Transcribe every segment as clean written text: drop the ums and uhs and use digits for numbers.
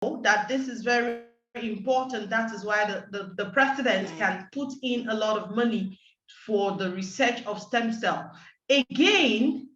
that this is very important. That is why the president can put in a lot of money for the research of stem cell. Again,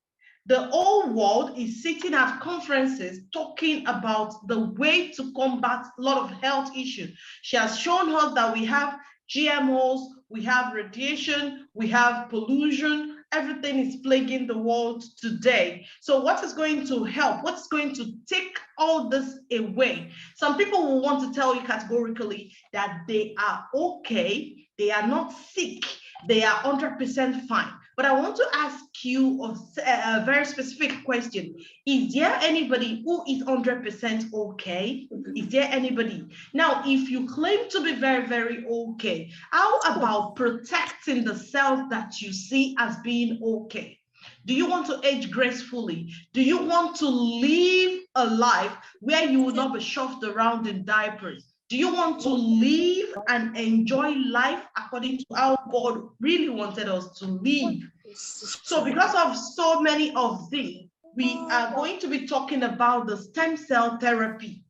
the whole world is sitting at conferences talking about the way to combat a lot of health issues. She has shown us that we have GMOs, we have radiation, we have pollution. Everything is plaguing the world today. So what is going to help? What's going to take all this away? Some people will want to tell you categorically that they are okay, they are not sick, they are 100% fine. But I want to ask you a very specific question. Is there anybody who is 100% okay? Is there anybody? Now, if you claim to be very, very okay, how about protecting the cells that you see as being okay? Do you want to age gracefully? Do you want to live a life where you will not be shoved around in diapers? Do you want to live and enjoy life according to how God really wanted us to live? So because of so many of these, we are going to be talking about the stem cell therapy.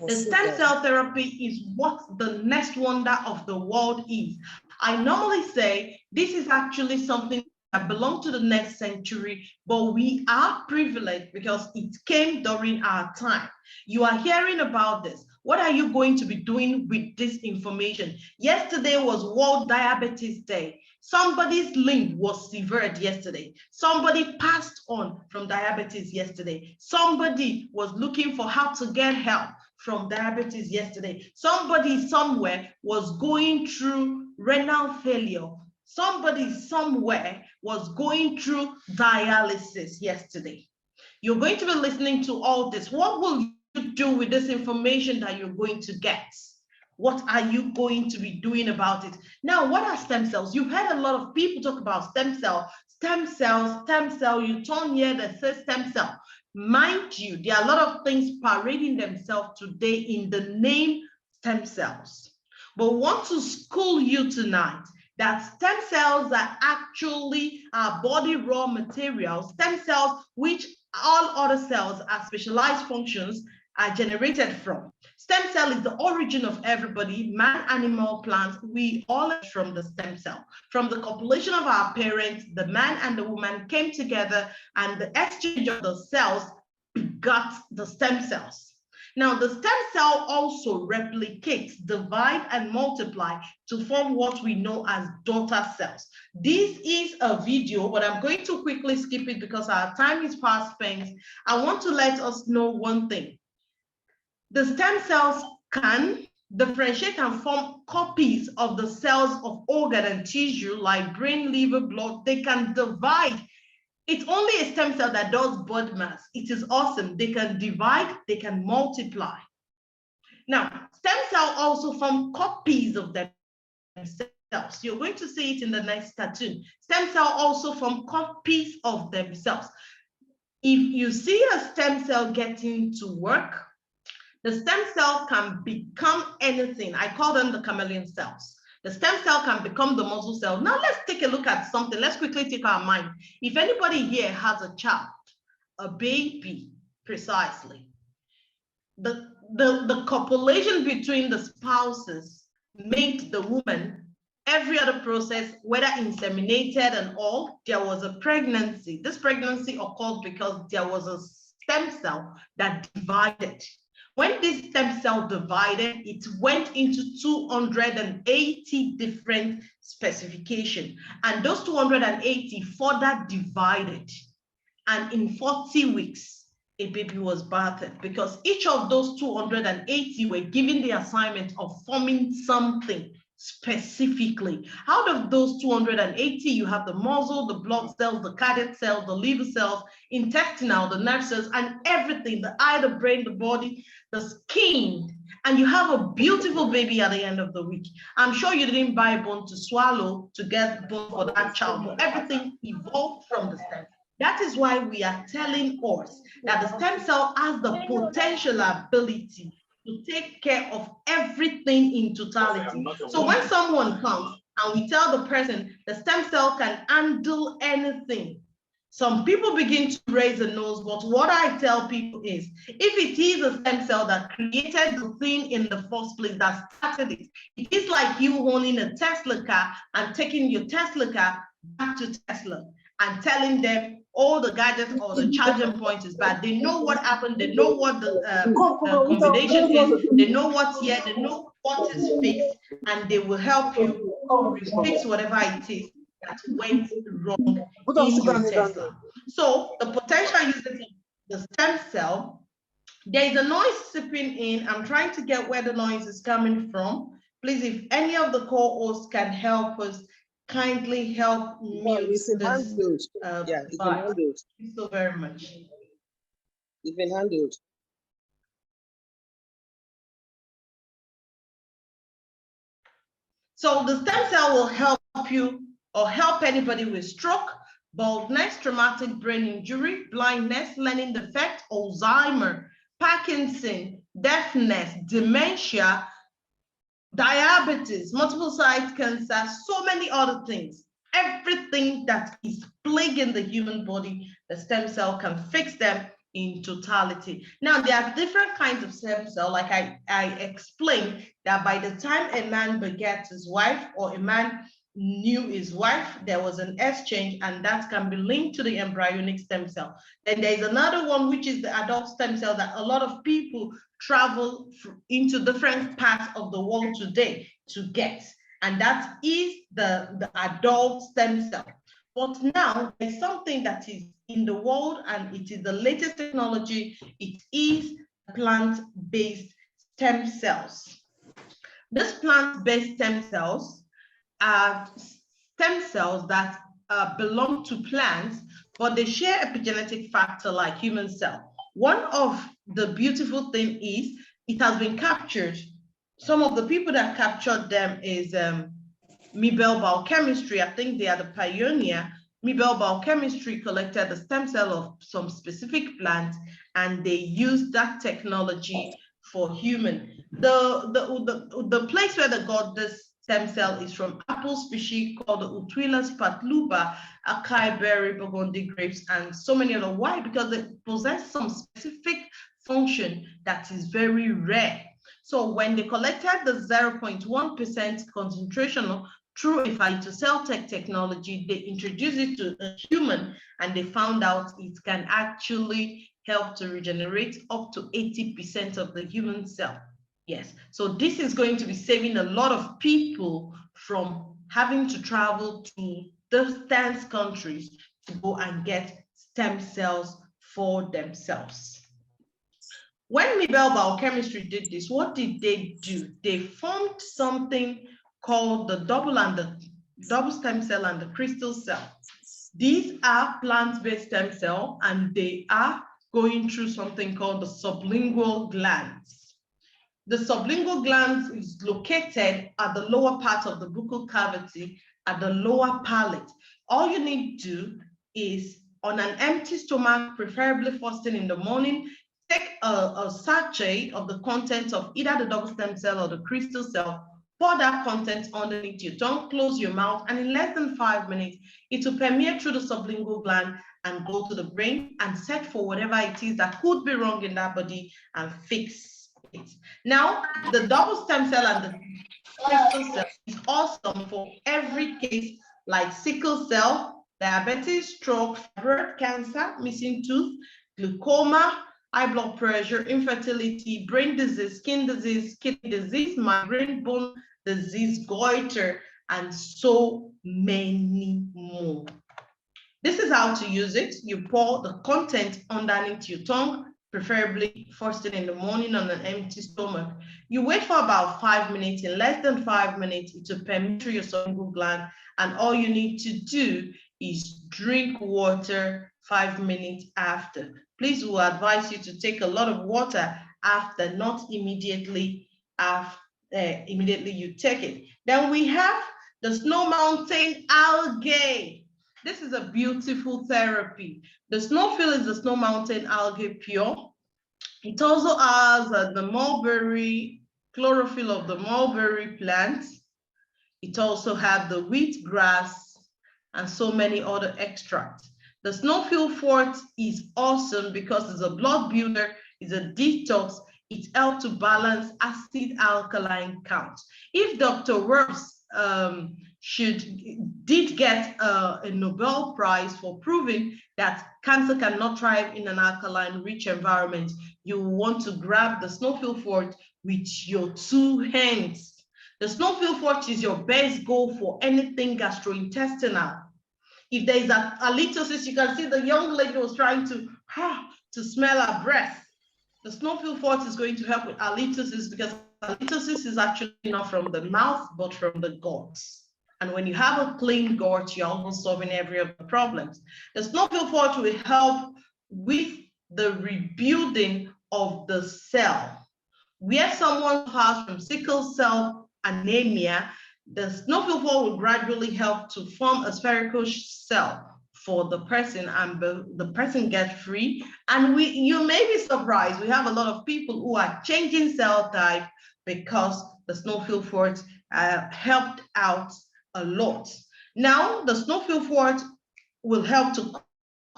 The stem cell therapy is what the next wonder of the world is. I normally say this is actually something that belongs to the next century, but we are privileged because it came during our time. You are hearing about this. What are you going to be doing with this information? Yesterday was World Diabetes Day. Somebody's limb was severed yesterday. Somebody passed on from diabetes yesterday. Somebody was looking for how to get help from diabetes yesterday. Somebody somewhere was going through renal failure. Somebody somewhere was going through dialysis yesterday. You're going to be listening to all this. What will you do with this information that you're going to get? What are you going to be doing about it? Now, what are stem cells? You've heard a lot of people talk about stem cell. Stem cells, stem cell. You turn here that says stem cell. Mind you, there are a lot of things parading themselves today in the name stem cells. But we want to school you tonight that stem cells are actually our body raw materials. Stem cells, which all other cells are specialized functions, are generated from. Stem cell is the origin of everybody, man, animal, plants. We all are from the stem cell. From the copulation of our parents, the man and the woman came together, and the exchange of the cells begot the stem cells. Now, the stem cell also replicates, divide, and multiply to form what we know as daughter cells. This is a video, but I'm going to quickly skip it because our time is fast spent. I want to let us know one thing. The stem cells can differentiate and form copies of the cells of organ and tissue like brain, liver, blood. They can divide. It's only a stem cell that does body mass. It is awesome. They can divide, they can multiply. Now, stem cells also form copies of themselves. You're going to see it in the next cartoon. Stem cells also form copies of themselves. If you see a stem cell getting to work, the stem cell can become anything. I call them the chameleon cells. The stem cell can become the muscle cell. Now let's take a look at something. Let's quickly take our mind. If anybody here has a child, a baby, precisely, the copulation between the spouses made the woman, every other process, whether inseminated and all, there was a pregnancy. This pregnancy occurred because there was a stem cell that divided. When this stem cell divided, it went into 280 different specifications. And those 280 further divided. And in 40 weeks, a baby was birthed because each of those 280 were given the assignment of forming something specifically. Out of those 280, you have the muscle, the blood cells, the cardiac cells, the liver cells, intestinal, the nerve cells, and everything, the eye, the brain, the body, the skin, and you have a beautiful baby at the end of the week. I'm sure you didn't buy bone to swallow to get bone for that child, but everything evolved from the stem. That is why we are telling us that the stem cell has the potential ability to take care of everything in totality. So when someone comes and we tell the person the stem cell can handle anything, Some people begin to raise the nose, but what I tell people is, if it is a stem cell that created the thing in the first place, that started it, it is like you owning a Tesla car and taking your Tesla car back to Tesla and telling them all the gadgets or the charging point is bad. They know what happened. They know what the combination is. They know what's here. They know what is fixed, and they will help you fix whatever it is that went wrong in your Tesla. So the potential uses of the stem cell, there is a noise seeping in. I'm trying to get where the noise is coming from. Please, if any of the co-hosts can help us, kindly help mute this. Yeah, it's been handled. Thank you so very much. It's been handled. So the stem cell will help you or help anybody with stroke, baldness, traumatic brain injury, blindness, learning defect, Alzheimer, Parkinson, deafness, dementia, diabetes, multiple site cancer, so many other things. Everything that is plaguing the human body, the stem cell can fix them in totality. Now, there are different kinds of stem cell, like I explained that by the time a man begets his wife or a man knew his wife, there was an exchange, and that can be linked to the embryonic stem cell. Then there's another one, which is the adult stem cell that a lot of people travel into different parts of the world today to get, and that is the adult stem cell. But now there's something that is in the world, and it is the latest technology. It is plant-based stem cells. These plant-based stem cells are stem cells that belong to plants, but they share epigenetic factor like human cell. One of the beautiful thing is it has been captured. Some of the people that captured them is Mibel Biochemistry. I think they are the pioneer. Mibel Biochemistry collected the stem cell of some specific plant, and they used that technology for human. The place where they got this stem cell is from apple species called the Utuilus patluba, acai berry, Burgundy grapes, and so many other. Why? Because they possess some specific function that is very rare. So when they collected the 0.1% concentration through a phytocell technology, they introduced it to a human, and they found out it can actually help to regenerate up to 80% of the human cell. Yes, so this is going to be saving a lot of people from having to travel to distant countries to go and get stem cells for themselves. When Mibel Biochemistry did this, what did they do? They formed something called the double stem cell and the crystal cell. These are plant-based stem cell, and they are going through something called the sublingual glands. The sublingual glands is located at the lower part of the buccal cavity, at the lower palate. All you need to do is, on an empty stomach, preferably first thing in the morning, take a sachet of the contents of either the double stem cell or the crystal cell, pour that content underneath your tongue, close your mouth, and in less than 5 minutes, it will permeate through the sublingual gland and go to the brain and search for whatever it is that could be wrong in that body and fix it. Now, the double stem cell and the crystal cell is awesome for every case like sickle cell, diabetes, stroke, fibroid cancer, missing tooth, glaucoma, high blood pressure, infertility, brain disease, skin disease, kidney disease, migraine, bone disease, goiter, and so many more. This is how to use it. You pour the content underneath your tongue, preferably first thing in the morning on an empty stomach. You wait for about 5 minutes. In less than 5 minutes, it will penetrate your sublingual gland, and all you need to do is drink water 5 minutes after. Please, we'll advise you to take a lot of water after, not immediately after. Immediately you take it. Then we have the Snow Mountain algae. This is a beautiful therapy. The snowfield is the Snow Mountain algae pure. It also has the mulberry, chlorophyll of the mulberry plant. It also has the wheat grass and so many other extracts. The snowfield fort is awesome because it's a blood builder, it's a detox, it helps to balance acid alkaline count. If Dr. Worms did get a Nobel Prize for proving that cancer cannot thrive in an alkaline rich environment, you want to grab the snowfield fort with your 2 hands. The snowfield fort is your best goal for anything gastrointestinal. If there is a halitosis, you can see the young lady was trying to smell her breath. The snowfield fort is going to help with halitosis because halitosis is actually not from the mouth, but from the guts. And when you have a clean gut, you're almost solving every of the problems. The snowfield fort will help with the rebuilding of the cell. Where someone has from sickle cell anemia, the snowfield fort will gradually help to form a spherical cell for the person, and the person gets free. And you may be surprised, we have a lot of people who are changing cell type because the snowfield fort helped out a lot. Now, the snowfield fort will help to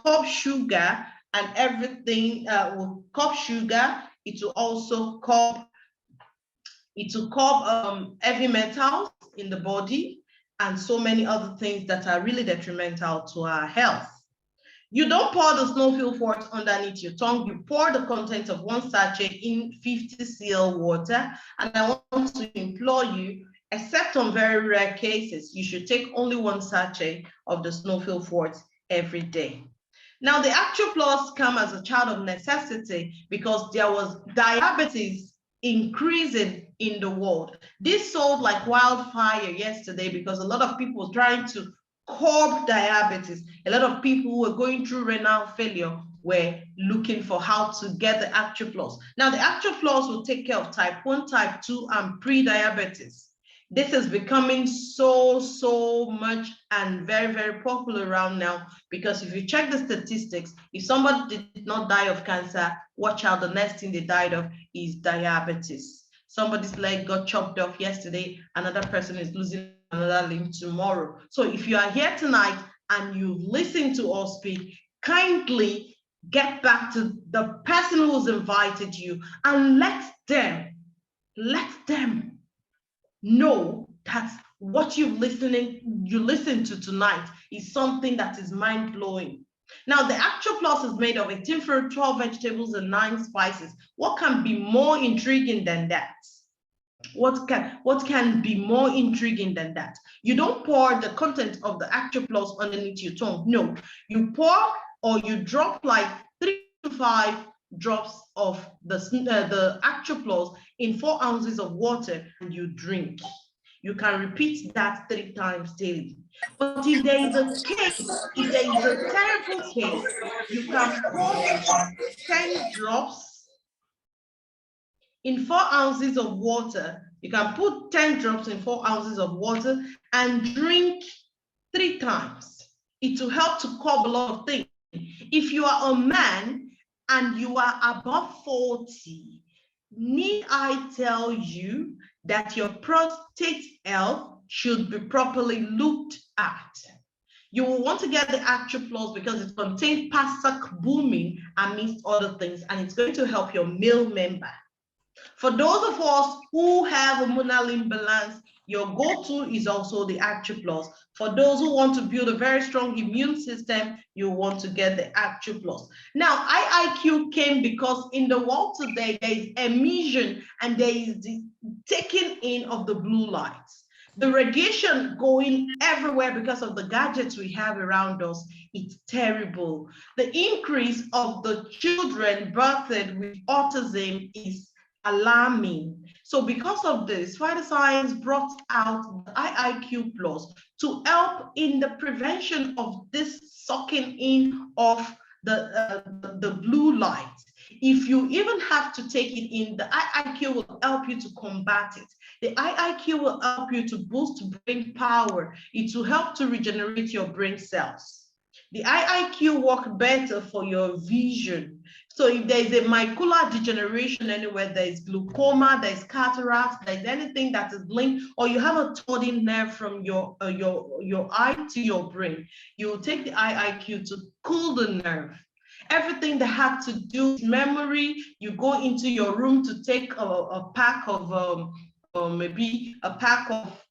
curb sugar and everything, will curb sugar. It will also curb heavy metals in the body and so many other things that are really detrimental to our health. You don't pour the snowfield fort underneath your tongue. You pour the contents of 1 sachet in 50 cl water. And I want to implore you, except on very rare cases, you should take only 1 sachet of the snowfield fort every day. Now, the actual plus come as a child of necessity because there was diabetes increasing in the world. This sold like wildfire yesterday because a lot of people were trying to curb diabetes. A lot of people who were going through renal failure were looking for how to get the Actu Plus. Now, the Actu Plus will take care of type 1, type 2, and pre-diabetes. This is becoming so much and very, very popular around now because if you check the statistics, if somebody did not die of cancer, watch out, the next thing they died of is diabetes. Somebody's leg got chopped off yesterday, another person is losing another limb tomorrow. So if you are here tonight and you listen to us speak, kindly get back to the person who's invited you and let them know that what you listen to tonight is something that is mind-blowing. Now, the Actu Plus is made of 18 fruit, 12 vegetables, and 9 spices. What can be more intriguing than that? What can be more intriguing than that? You don't pour the content of the Actu Plus underneath your tongue. No, you pour or you drop like 3 to 5 drops of the Actu Plus in 4 ounces of water and you drink. You can repeat that 3 times daily. But if there is a case, if there is a terrible case, you can pour 10 drops in 4 ounces of water. You can put 10 drops in 4 ounces of water and drink 3 times. It will help to curb a lot of things. If you are a man and you are above 40, need I tell you that your prostate health should be properly looked at? You will want to get the Actu Plus because it contains pasacbumin amidst other things, and it's going to help your male member. For those of us who have hormonal imbalance, your go-to is also the Actu Plus. For those who want to build a very strong immune system, you want to get the Actu Plus. Now, IIQ came because in the world today, there is emission and there is the taking in of the blue lights. The radiation going everywhere because of the gadgets we have around us, it's terrible. The increase of the children birthed with autism is alarming. So because of this, Phytoscience brought out the IIQ Plus to help in the prevention of this sucking in of the blue light. If you even have to take it in, the IIQ will help you to combat it. The IIQ will help you to boost brain power. It will help to regenerate your brain cells. The IIQ work better for your vision. So if there is a macular degeneration anywhere, there is glaucoma, there is cataract, there is anything that is linked, or you have a todding nerve from your eye to your brain, you will take the IIQ to cool the nerve. Everything that had to do with memory, you go into your room to take a pack of maybe a pack of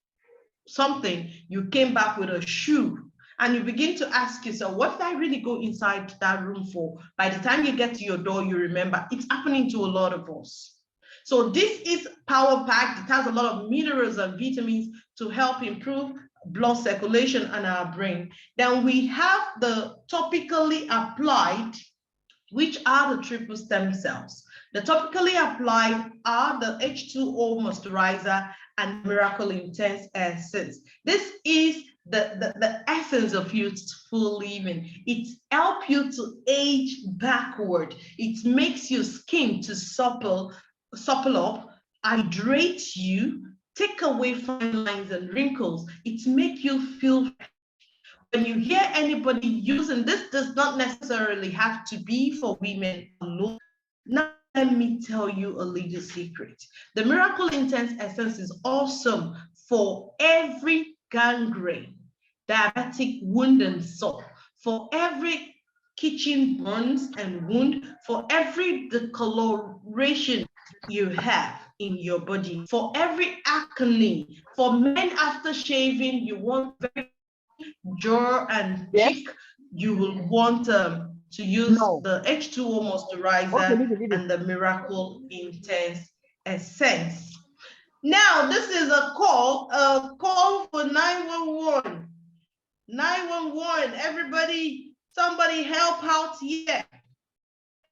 something, you came back with a shoe. And you begin to ask yourself, what did I really go inside that room for? By the time you get to your door, you remember. It's happening to a lot of us. So this is power packed. It has a lot of minerals and vitamins to help improve blood circulation in our brain. Then we have the topically applied, which are the triple stem cells. The topically applied are the H2O moisturizer and Miracle Intense Essence. This is the essence of youthful living. It helps you to age backward. It makes your skin to supple up, hydrate you, take away fine lines and wrinkles. It makes you feel. When you hear anybody using this, does not necessarily have to be for women alone. Now, let me tell you a little secret. The Miracle Intense Essence is awesome for every gangrene, diabetic wound and sore, for every kitchen burns and wound, for every discoloration you have in your body, for every acne, for men after shaving, you want very jaw and cheek, you will want to use the H2O moisturizer and the Miracle Intense Essence. Now, this is a call for 911. 911, everybody, somebody help out here.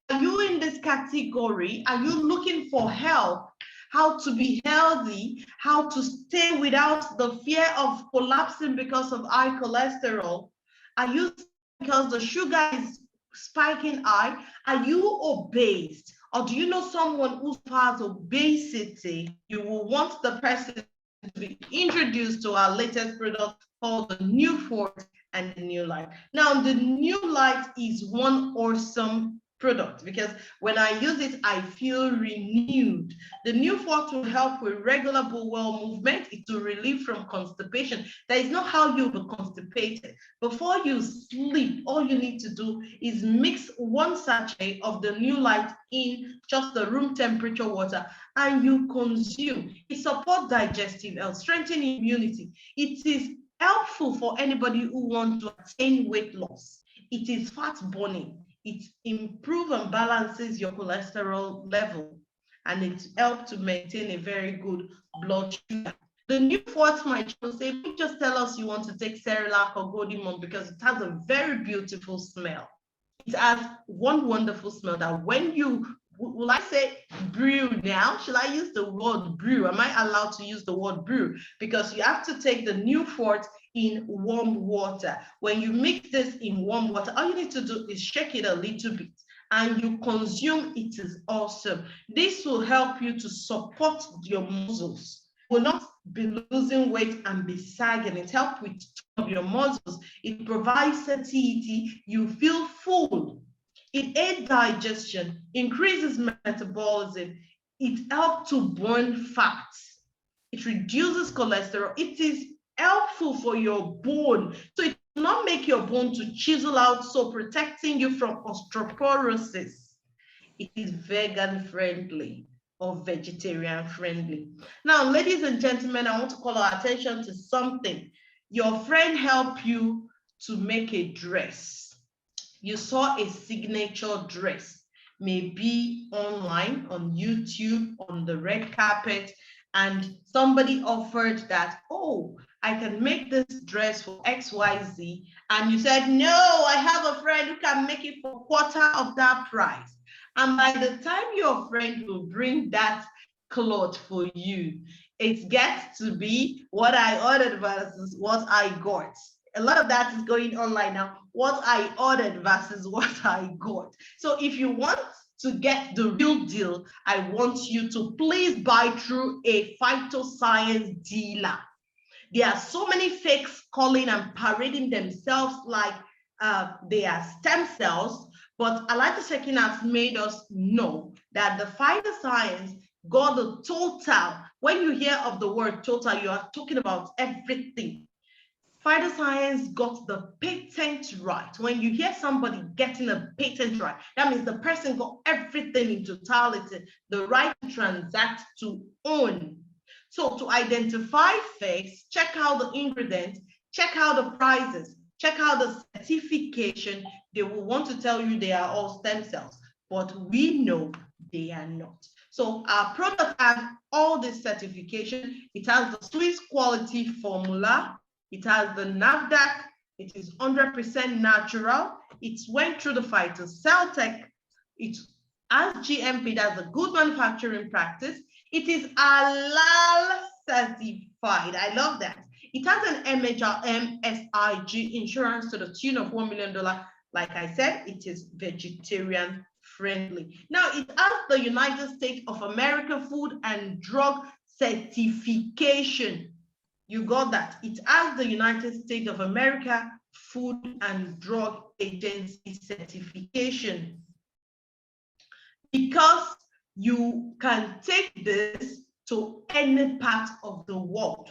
Are you in this category? Are you looking for help? How to be healthy, how to stay without the fear of collapsing because of high cholesterol? Are you because the sugar is spiking high? Are you obese? Or do you know someone who has obesity? You will want the person to be introduced to our latest product called the New Force and the New Light. Now, the New Light is one awesome product because when I use it, I feel renewed. The New Force will help with regular bowel movement. It will relieve from constipation. That is not how you'll be constipated. Before you sleep, all you need to do is mix 1 sachet of the New Light in just the room temperature water and you consume. It supports digestive health, strengthening immunity. It is helpful for anybody who wants to attain weight loss. It is fat burning. It improves and balances your cholesterol level, and it helps to maintain a very good blood sugar. The New Force might say, just tell us you want to take Cerelac or Godimum because it has a very beautiful smell. It has one wonderful smell that when you, will I say brew now? Should I use the word brew? Am I allowed to use the word brew? Because you have to take the New Force in warm water. When you mix this in warm water, all you need to do is shake it a little bit and you consume. It is awesome. This will help you to support your muscles. You will not be losing weight and be sagging. It helps with your muscles. It provides satiety. You feel full. It aids digestion, increases metabolism. It helps to burn fats. It reduces cholesterol. It is helpful for your bone. So it will not make your bone to chisel out, so protecting you from osteoporosis. It is vegan friendly or vegetarian friendly. Now, ladies and gentlemen, I want to call our attention to something. Your friend helped you to make a dress. You saw a signature dress, maybe online, on YouTube, on the red carpet, and somebody offered that, oh, I can make this dress for XYZ. And you said, no, I have a friend who can make it for 1/4 of that price. And by the time your friend will bring that cloth for you, it gets to be what I ordered versus what I got. A lot of that is going online now. What I ordered versus what I got. So if you want to get the real deal, I want you to please buy through a Phytoscience dealer. There are so many fakes calling and parading themselves like they are stem cells, But Alaji has made us know that the phytoscience got the total. When you hear of the word total, you are talking about everything. Phytoscience got the patent right. When you hear somebody getting a patent right, that means the person got everything in totality, the right to transact, to own. So to identify fakes, check out the ingredients, check out the prices, check out the certification. They will want to tell you they are all stem cells, but we know they are not. So our product has all this certification. It has the Swiss quality formula. It has the NAFDAC. It is 100% natural. It went through the Phytoscience. It has GMP, that's a good manufacturing practice. It is halal certified. I love that. It has an MSIG insurance to the tune of $1 million. Like I said, it is vegetarian friendly. Now, it has the United States of America Food and Drug Certification. You got that. It has the United States of America Food and Drug Agency certification. Because you can take this to any part of the world.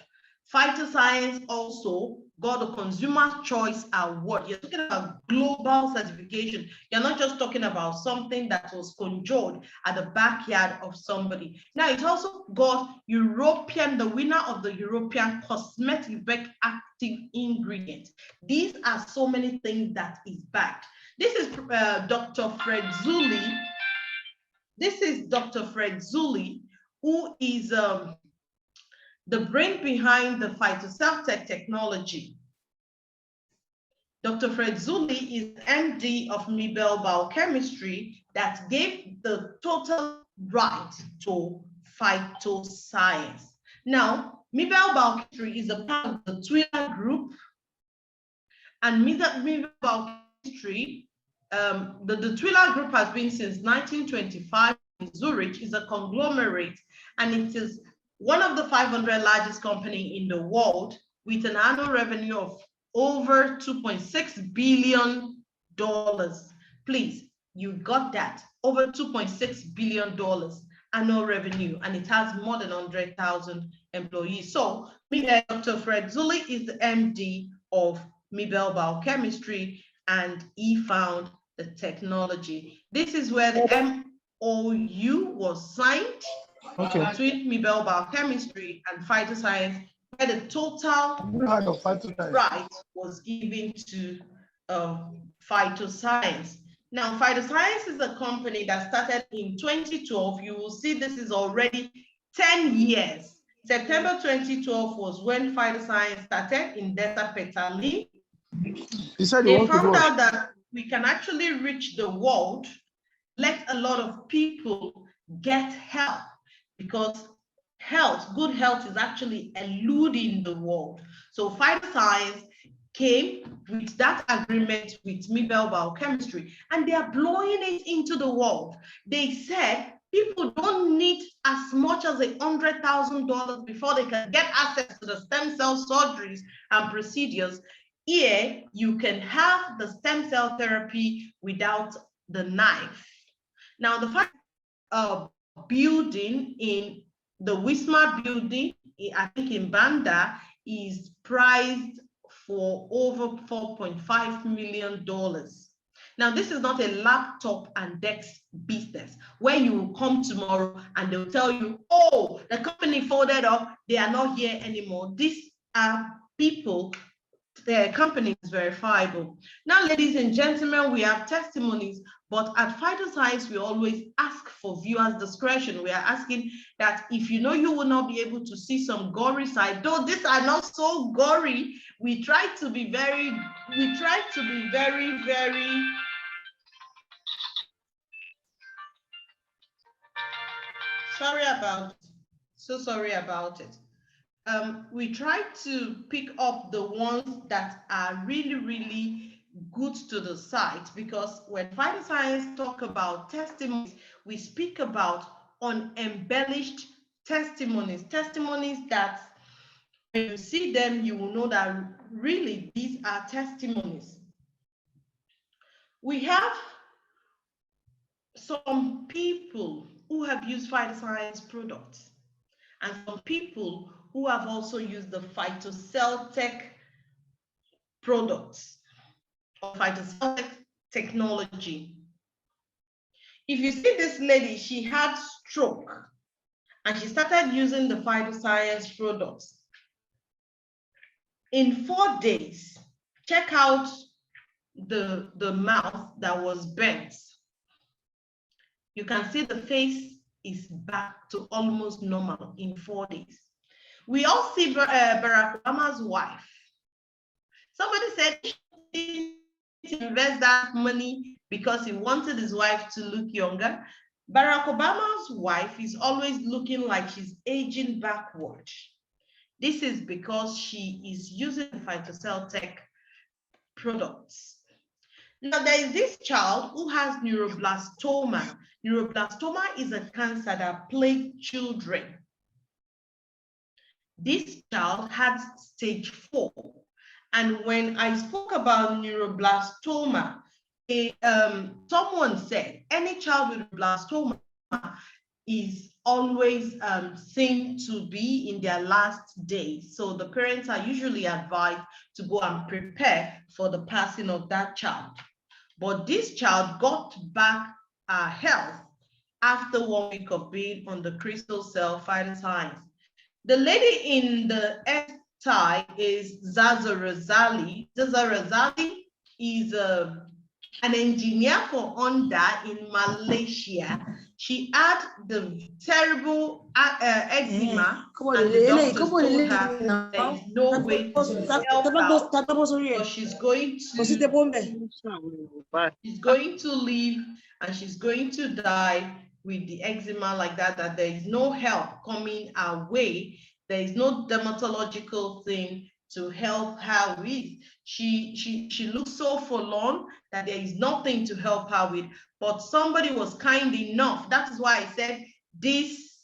Phytoscience also got a Consumer Choice Award. You're talking about global certification. You're not just talking about something that was conjured at the backyard of somebody. Now, it also got the winner of the European Cosmetic Active Ingredient. These are so many things that is backed. This is Dr. Fred Zulli. This is Dr. Fred Zulli, who is the brain behind the Phytoscience technology. Dr. Fred Zulli is MD of Mibel Biochemistry that gave the total right to phytoscience. Now, Mibel Biochemistry is a part of the Twitter group, and Mibel Biochemistry, the Twitter group has been since 1925 in Zurich, is a conglomerate, and it is one of the 500 largest companies in the world with an annual revenue of over $2.6 billion. Please, you got that, over $2.6 billion annual revenue, and it has more than 100,000 employees. So Dr. Fred Zulli is the MD of Mibel Biochemistry, and he found the technology. This is where the MOU was signed between Mibel Biochemistry and Phytoscience, where the total right was given to Phytoscience. Now, Phytoscience is a company that started in 2012. You will see this is already 10 years. September 2012 was when Phytoscience started in Delta Petali. They found out that we can actually reach the world, let a lot of people get help, because good health is actually eluding the world. So Phytoscience came with that agreement with Mibel Biochemistry, and they are blowing it into the world. They said people don't need as much as $100,000 before they can get access to the stem cell surgeries and procedures. Here, you can have the stem cell therapy without the knife. Now, the building in the Wismar building, I think in Banda, is priced for over $4.5 million. Now, this is not a laptop and desk business where you will come tomorrow and they'll tell you, oh, the company folded up, they are not here anymore. These are people, their company is verifiable. Now, ladies and gentlemen, we have testimonies, but at Phytoscience, we always ask for viewers' discretion. We are asking that if you know you will not be able to see some gory side, though these are not so gory, we try to be very, sorry about it. We try to pick up the ones that are really, really good to the site, because when Phytoscience talk about testimonies, we speak about unembellished testimonies that when you see them, you will know that really these are testimonies. We have some people who have used Phytoscience products and some people who have also used the Phytocell products or Phytocell technology. If you see this lady, she had stroke and she started using the Phytoscience products. In 4 days, check out the mouth that was bent. You can see the face is back to almost normal in 4 days. We all see Barack Obama's wife. Somebody said he invest that money because he wanted his wife to look younger. Barack Obama's wife is always looking like she's aging backward. This is because she is using Phytocell products. Now, there is this child who has neuroblastoma. Neuroblastoma is a cancer that plagues children. This child had stage 4. And when I spoke about neuroblastoma, someone said any child with blastoma is always seen to be in their last days. So the parents are usually advised to go and prepare for the passing of that child. But this child got back health after 1 week of being on the crystal cell Phytoscience. The lady in the tie is Zaza Razali. Zaza Razali is an engineer for Honda in Malaysia. She had the terrible eczema, and the doctors told her there is no way to help her, but she's going to live and she's going to die with the eczema like that, that there is no help coming our way. There is no dermatological thing to help her with. She looks so forlorn that there is nothing to help her with, but somebody was kind enough. That is why I said this.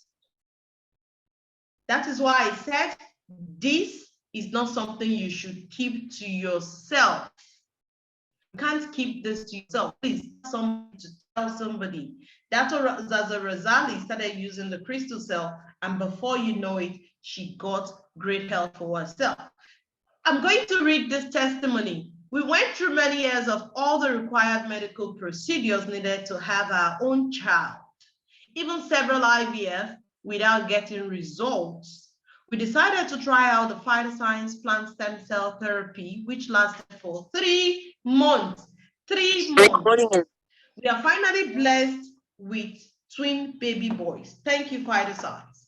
That is why I said this is not something you should keep to yourself. You can't keep this to yourself. Please, somebody to tell somebody. Dr. Zaza Razali started using the crystal cell, and before you know it, she got great health for herself. I'm going to read this testimony. We went through many years of all the required medical procedures needed to have our own child, even several IVF without getting results. We decided to try out the Phytoscience plant stem cell therapy, which lasted for 3 months. 3 months. We are finally blessed with twin baby boys. Thank you, Phytoscience.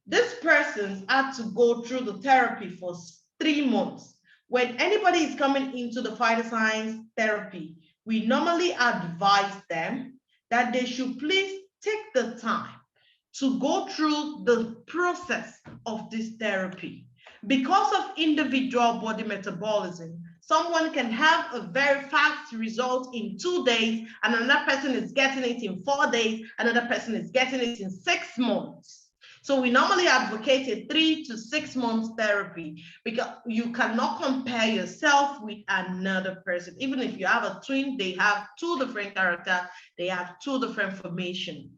This person had to go through the therapy for 3 months. When anybody is coming into the Phytoscience therapy, we normally advise them that they should please take the time to go through the process of this therapy. Because of individual body metabolism, someone can have a very fast result in 2 days, and another person is getting it in 4 days, another person is getting it in 6 months. So we normally advocate a 3 to 6 months therapy, because you cannot compare yourself with another person. Even if you have a twin, they have 2 different characters, they have 2 different formation.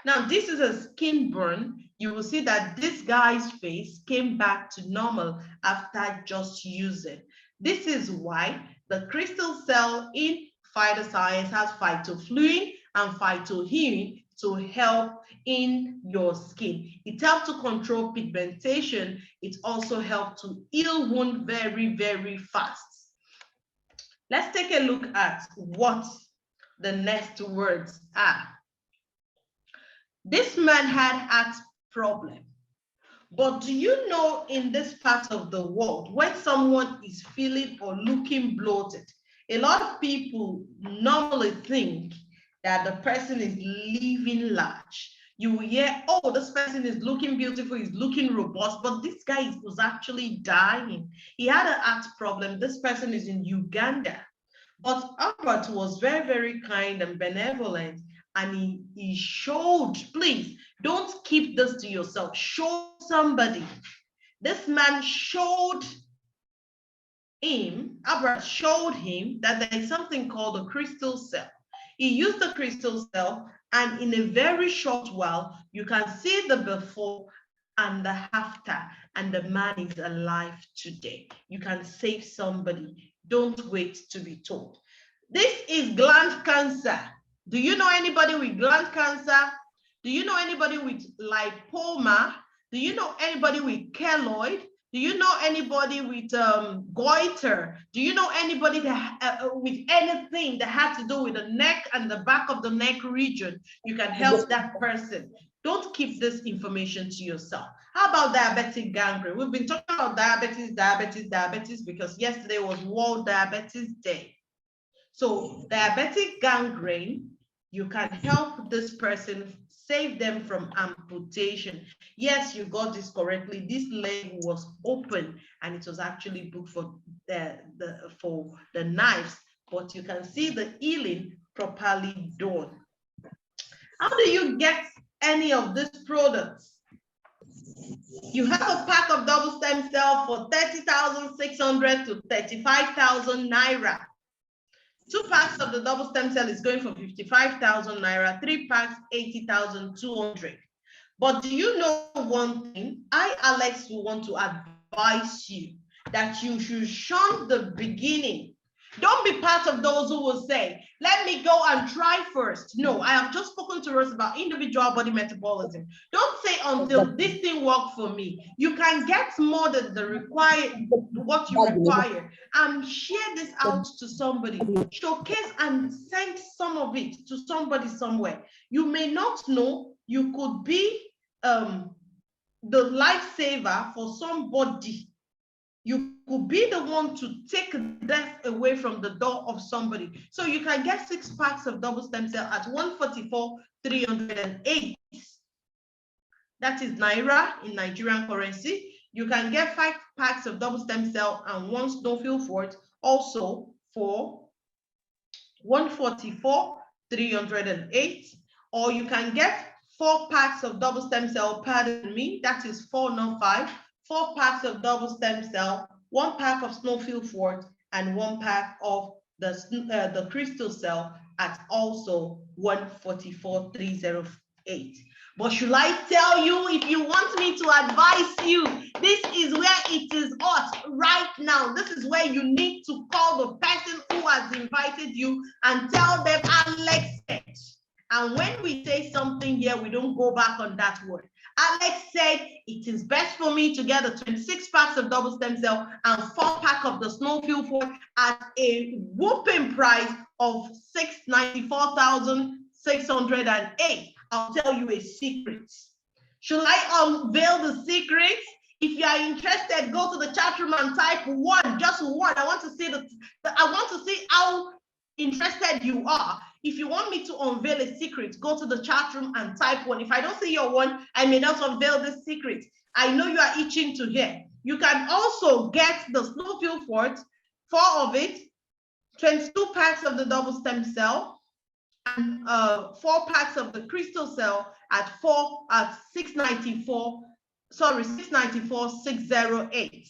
Now, this is a skin burn. You will see that this guy's face came back to normal after just using. This is why the crystal cell in Phytoscience has phytofluid and phytohealing to help in your skin. It helps to control pigmentation. It also helps to heal wound very, very fast. Let's take a look at what the next words are. This man had heart problem. But do you know, in this part of the world, when someone is feeling or looking bloated, a lot of people normally think that the person is living large. You will hear, oh, this person is looking beautiful, he's looking robust, but this guy was actually dying. He had a heart problem. This person is in Uganda. But Albert was very, very kind and benevolent, and he showed, please, don't keep this to yourself. Show somebody. This man showed him, Albert showed him that there is something called a crystal cell. He used the crystal cell And in a very short while, you can see the before and the after, and the man is alive today. You can save somebody. Don't wait to be told. This is gland cancer. Do you know anybody with gland cancer? Do you know anybody with lipoma? Do you know anybody with keloid? Do you know anybody with goiter? Do you know anybody that with anything that has to do with the neck and the back of the neck region? You can help that person. Don't keep this information to yourself. How about diabetic gangrene? We've been talking about diabetes, because yesterday was World Diabetes Day. So diabetic gangrene, you can help this person, save them from amputation. Yes, you got this correctly. This leg was open and it was actually booked for the knives, but you can see the healing properly done. How do you get any of these products? You have a pack of double stem cell for 30,600 to 35,000 naira. 2 packs of the double stem cell is going for 55,000 naira, 3 packs, 80,200. But do you know one thing? I, Alex, will want to advise you that you should shun the beginning. Don't be part of those who will say, let me go and try first. No, I have just spoken to us about individual body metabolism. Don't say until this thing works for me. You can get more than what you require, and share this out to somebody. Showcase and send some of it to somebody somewhere. You may not know, you could be the lifesaver for somebody. You could be the one to take death away from the door of somebody. So you can get 6 packs of double stem cell at 144,308. That is Naira in Nigerian currency. You can get 5 packs of double stem cell and 1 snowfield fort also for 144,308. Or you can get 4 packs of double stem cell, pardon me, that is 4, not 5. 4 packs of double stem cell, 1 pack of snowfield fort, and 1 pack of the crystal cell at also 144,308. But should I tell you, if you want me to advise you, this is where it is hot right now. This is where you need to call the person who has invited you and tell them Alex said. And when we say something here, we don't go back on that word. Alex said it is best for me to get the 26 packs of double stem cell and 4 packs of the snowfield fort at a whooping price of 694,608. I'll tell you a secret. Should I unveil the secret? If you are interested, go to the chat room and type 1, just 1. I want to see how interested you are. If you want me to unveil a secret, go to the chat room and type 1. If I don't see your 1, I may not unveil this secret. I know you are itching to hear. You can also get the snowfield fort, 4 of it, 22 packs of the double stem cell, and 4 packs of the crystal cell at 694,608.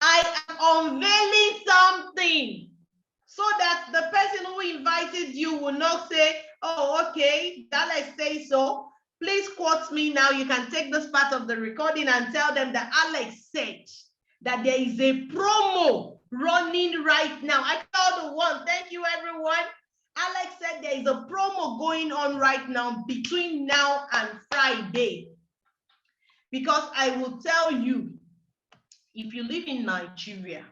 I am unveiling something, so that the person who invited you will not say, oh, okay, Alex say so. Please quote me now. You can take this part of the recording and tell them that Alex said that there is a promo running right now. I called the 1. Thank you, everyone. Alex said there is a promo going on right now between now and Friday. Because I will tell you, if you live in Nigeria,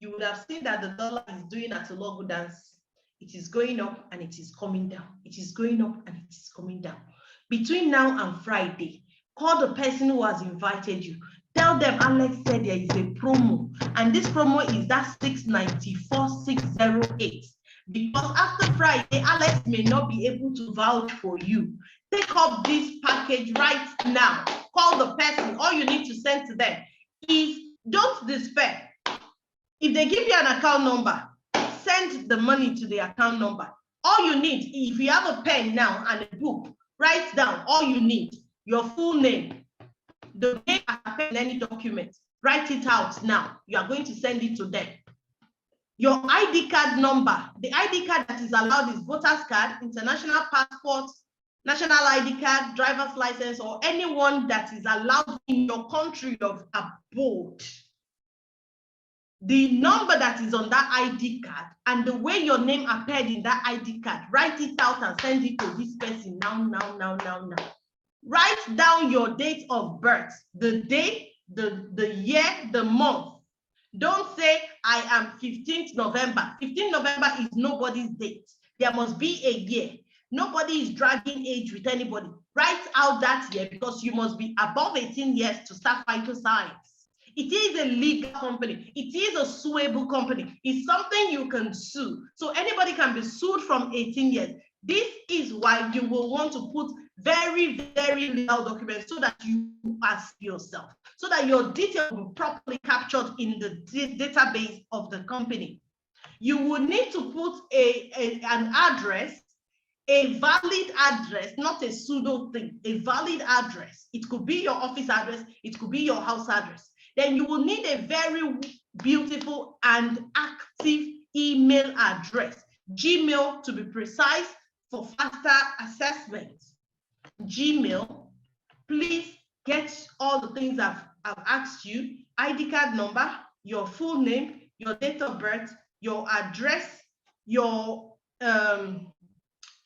you would have seen that the dollar is doing at a logo dance. It is going up and it is coming down. It is going up and it is coming down. Between now and Friday, call the person who has invited you. Tell them Alex said there is a promo, and this promo is that 694,608. Because after Friday, Alex may not be able to vouch for you. Take up this package right now. Call the person. All you need to send to them is, don't despair. If they give you an account number, send the money to the account number. All you need, if you have a pen now and a book, write down all you need, your full name, the name and any document. Write it out now. You are going to send it to them. your ID card number. The ID card that is allowed is voter's card, international passport, national ID card, driver's license, or anyone that is allowed in your country of abode. The number that is on that ID card and the way your name appeared in that ID card, write it out and send it to this person now. Write down your date of birth, the date, the year, the month. Don't say, I am 15th November. 15th November is nobody's date. There must be a year. Nobody is dragging age with anybody. Write out that year because you must be above 18 years to start Phytoscience. It is a legal company. It is a suable company. It's something you can sue. So anybody can be sued from 18 years. This is why you will want to put very, very legal documents so that you ask yourself, so that your details will be properly captured in the database of the company. You will need to put an address, a valid address, not a pseudo thing, a valid address. It could be your office address, it could be your house address. Then you will need a very beautiful and active email address, Gmail to be precise, for faster assessment. Gmail, please get all the things I've asked you: ID card number, your full name, your date of birth, your address, your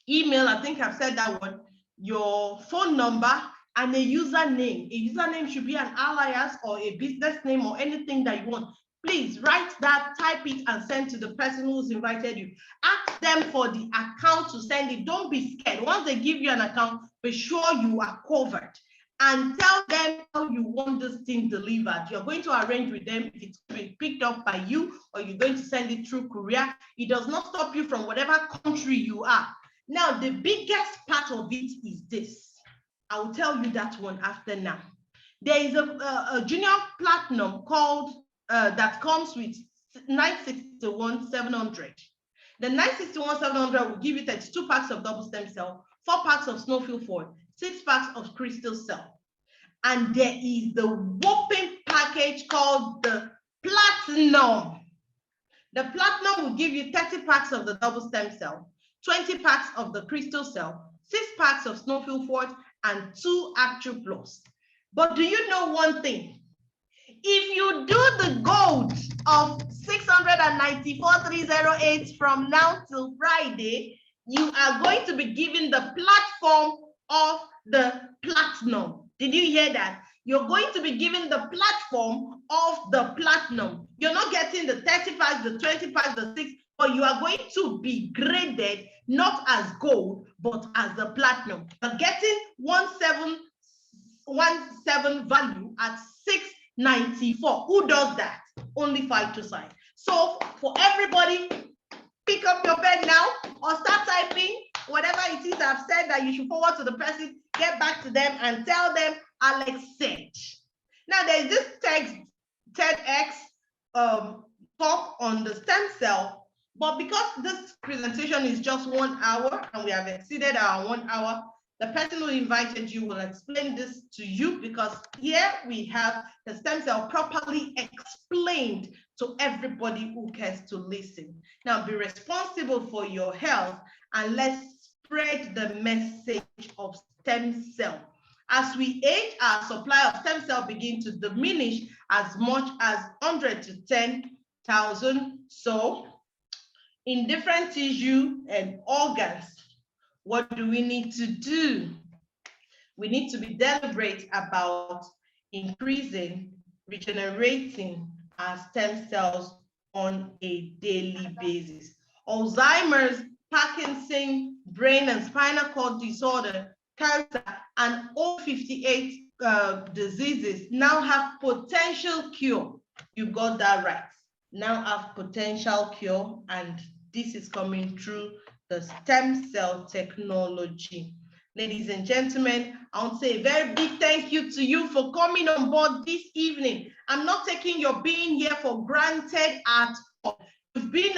email, I think I've said that one, your phone number, and a username. A username should be an alias or a business name or anything that you want. Please write that, type it, and send to the person who's invited you. Ask them for the account to send it. Don't be scared. Once they give you an account, be sure you are covered. And tell them how you want this thing delivered. You're going to arrange with them if it's been picked up by you or you're going to send it through courier. It does not stop you from whatever country you are. Now, the biggest part of it is this. I will tell you that one after now. There is a junior platinum called that comes with 961-700. The 961-700 will give you 32 packs of double stem cell, 4 packs of snowfield foil, 6 packs of crystal cell. And there is the whopping package called the platinum. The platinum will give you 30 packs of the double stem cell, 20 packs of the crystal cell, 6 packs of snowfield foil, and 2 actual plus. But do you know one thing? If you do the gold of 694,308 from now till Friday, you are going to be given the platform of the platinum. Did you hear that? You're going to be given the platform of the platinum. You're not getting the 30 packs, the 20 packs, the 6, but you are going to be graded not as gold, but as the platinum. You're getting 1717 value at 694. Who does that? Only Phytoscience. So for everybody, pick up your pen now or start typing whatever it is I've said that you should forward to the person, get back to them and tell them Alex said. Now there's this TEDx talk on the stem cell, but because this presentation is just 1 hour and we have exceeded our 1 hour, the person who invited you will explain this to you, because here we have the stem cell properly explained to everybody who cares to listen. Now be responsible for your health and let's spread the message of stem cell. As we age, our supply of stem cell begin to diminish as much as 100 to 10,000. So in different tissue and organs, what do we need to do? We need to be deliberate about increasing, regenerating our stem cells on a daily basis. Alzheimer's, Parkinson's, brain and spinal cord disorder, cancer, and all 58 diseases now have potential cure. You got that right. Now have potential cure, and this is coming through the stem cell technology. Ladies and gentlemen, I want to say a very big thank you to you for coming on board this evening. I'm not taking your being here for granted at all. You've been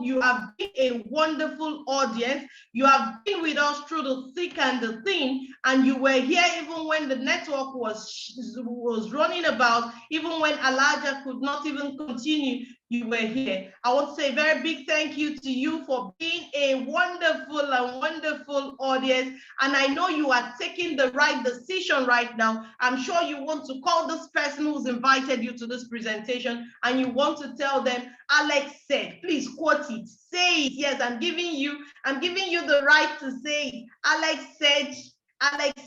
you have been a wonderful audience. You have been with us through the thick and the thin, and you were here even when the network was running about, even when Elijah could not even continue. you were here. I want to say a very big thank you to you for being a wonderful and wonderful audience. And I know you are taking the right decision right now. I'm sure you want to call this person who's invited you to this presentation and you want to tell them, Alex said, please quote it, say it. Yes, I'm giving you the right to say it. Alex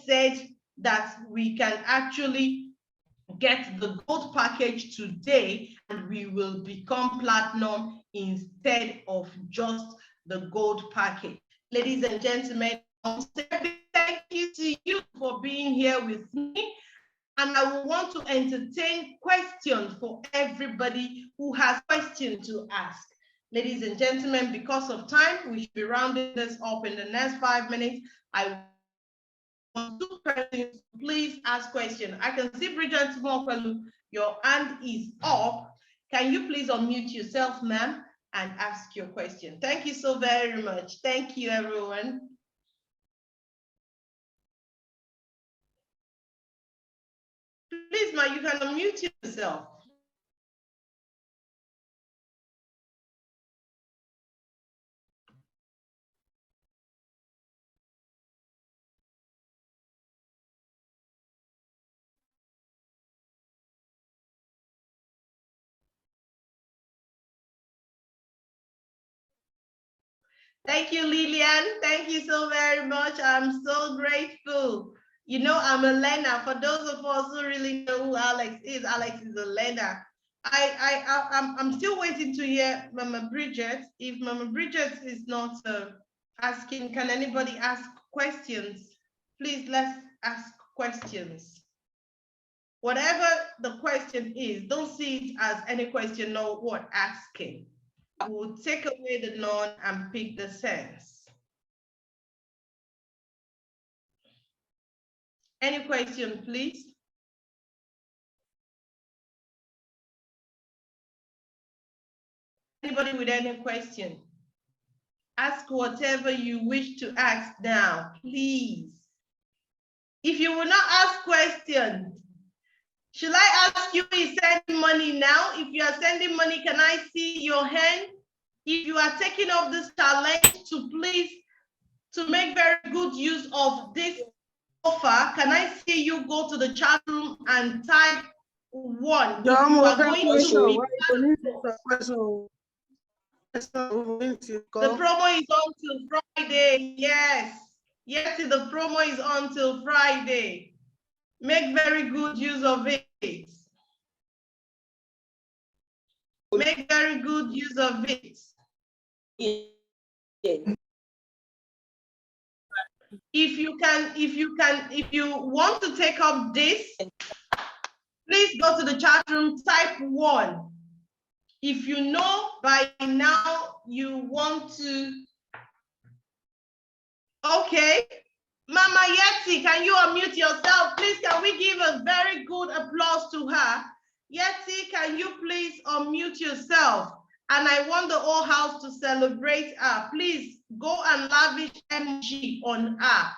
said that we can actually get the gold package today and we will become platinum instead of just the gold package. Ladies and gentlemen, thank you to you for being here with me. And I want to entertain questions for everybody who has questions to ask. Ladies and gentlemen, because of time, we should be rounding this up in the next 5 minutes. I want two persons, please ask questions. I can see Bridget Smokwelu, your hand is up. Can you please unmute yourself, ma'am, and ask your question? Thank you so very much. Thank you, everyone. Please, ma, you can unmute yourself. Thank you, Lillian. Thank you so very much. I'm so grateful. You know, I'm a learner. For those of us who really know who Alex is a learner. I'm still waiting to hear Mama Bridget. If Mama Bridget is not asking, can anybody ask questions? Please, let's ask questions. Whatever the question is, don't see it as any question, no, what asking. We'll take away the none and pick the sense. Any question, please? Anybody with any question? Ask whatever you wish to ask now, please. If you will not ask questions, should I ask you who is sending money now? If you are sending money, can I see your hand? If you are taking up this challenge to please, to make very good use of this offer, can I see you go to the chat room and type 1? If you are going to the promo is until Friday. Yes, the promo is until Friday. Make very good use of it. Make very good use of it. If you want to take up this, please go to the chat room, type 1. If you know by now you want to, okay. Mama Yeti, can you unmute yourself? Please, can we give a very good applause to her? Yeti, can you please unmute yourself? And I want the whole house to celebrate her. Please go and lavish emoji on her.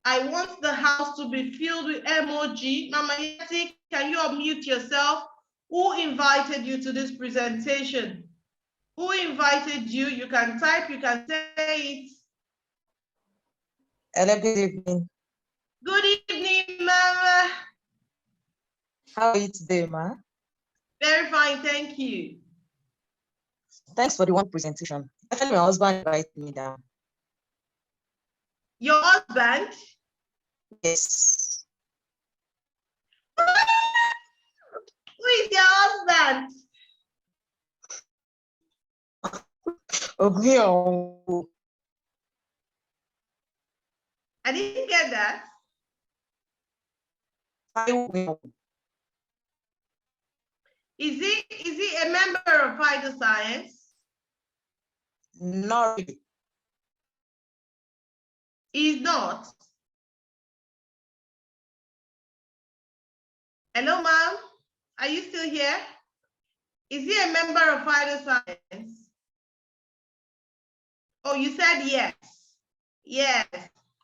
I want the house to be filled with emoji. Mama Yeti, can you unmute yourself? Who invited you to this presentation? Who invited you? You can type, you can say it. Hello, good evening. Good evening, Mama. How are you today, Ma? Very fine, thank you. Thanks for the one presentation. Actually, my husband invited me down. Your husband? Yes. Who is your husband? Oh, I didn't get that. Is he a member of Phytoscience? Not really. He's not. Hello, ma'am. Are you still here? Is he a member of Phytoscience? Oh, you said yes. Yes.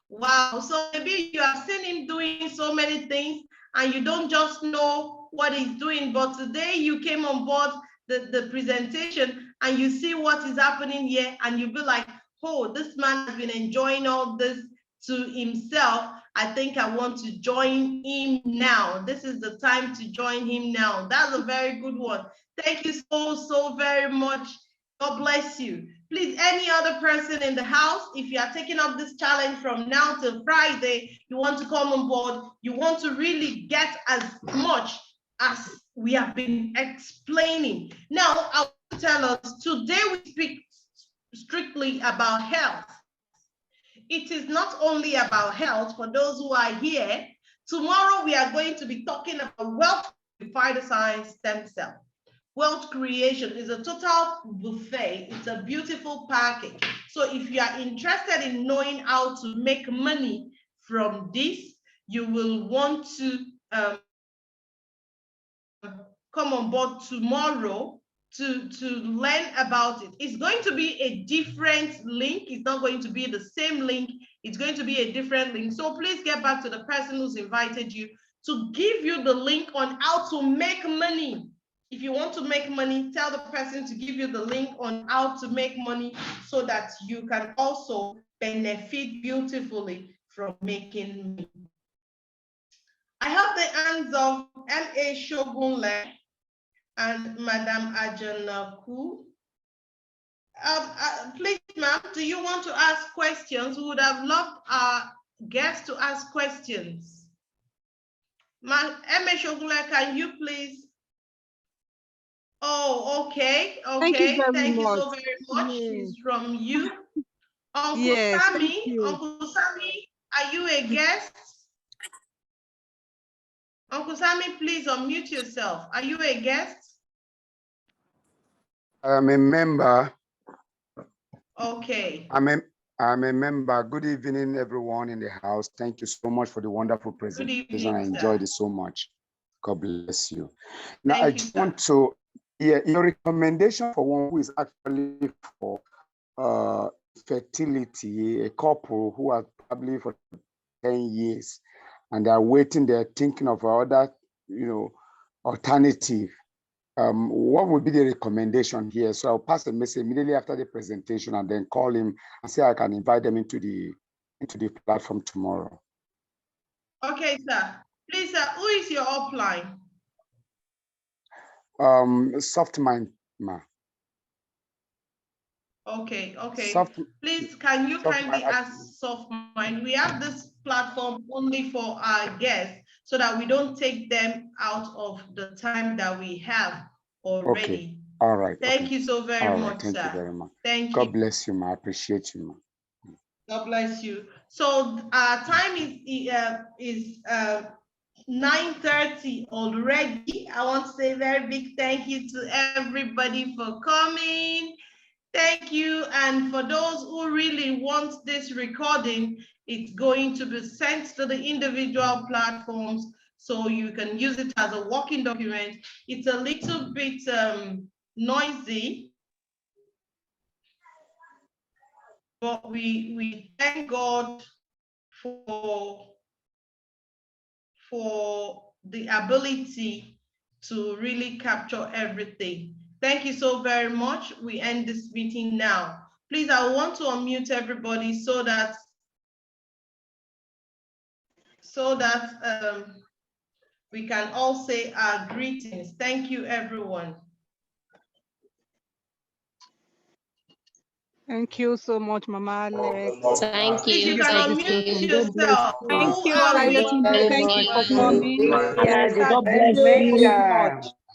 Wow. So maybe you have seen him doing so many things and you don't just know what he's doing, but today you came on board the presentation and you see what is happening here and you be like, oh, this man has been enjoying all this to himself. I think I want to join him now. This is the time to join him now. That's a very good one. Thank you so very much. God bless you. Please, any other person in the house, if you are taking up this challenge from now till Friday, you want to come on board, you want to really get as much as we have been explaining. Now, I will tell us, today we speak strictly about health. It is not only about health for those who are here. Tomorrow, we are going to be talking about wealth with Phytoscience stem cell. Wealth creation is a total buffet. It's a beautiful package. So if you are interested in knowing how to make money from this, you will want to come on board tomorrow to learn about it. It's going to be a different link. It's not going to be the same link. It's going to be a different link. So please get back to the person who's invited you to give you the link on how to make money. If you want to make money, tell the person to give you the link on how to make money so that you can also benefit beautifully from making money. I have the hands of M.A. Shogunle and Madam Ajanaku. Please, ma'am, do you want to ask questions? We would have loved our guests to ask questions. M.A. Shogunle, can you please? Oh, okay. Thank you so very much. Yes. She's from you. Uncle Yes, Sammy, Uncle Sammy, are you a guest? Uncle Sammy, please unmute yourself. Are you a guest? I'm a member. Okay. I'm a member. Good evening, everyone in the house. Thank you so much for the wonderful presentation. Good evening, I enjoyed it so much. God bless you. Now, Thank I you, just sir. want to, your recommendation for one who is actually for fertility, a couple who are probably for 10 years and they're waiting, they're thinking of other, alternative. What would be the recommendation here? So I'll pass a message immediately after the presentation and then call him and say I can invite them into the platform tomorrow. Okay, sir. Please, sir, who is your upline? Soft mind, ma. Okay. Please, can you kindly ask Soft Mind? We have this platform only for our guests so that we don't take them out of the time that we have already. Okay. All right. Thank you so very much, Thank sir. you very much. Thank you. God bless you, ma. I appreciate you, ma. God bless you. So our time is 9:30 already. I want to say a very big thank you to everybody for coming. Thank you. And for those who really want this recording, it's going to be sent to the individual platforms so you can use it as a working document. It's a little bit noisy, but we thank God for the ability to really capture everything. Thank you so very much. We end this meeting now. Please, I want to unmute everybody so that we can all say our greetings. Thank you, everyone. Thank you so much, Mama Alex. Thank Please, you you. can Thank unmute you. yourself. Thank Who you, are Alex. we? Thank you for coming. Yes, Thank God you bless so you. much.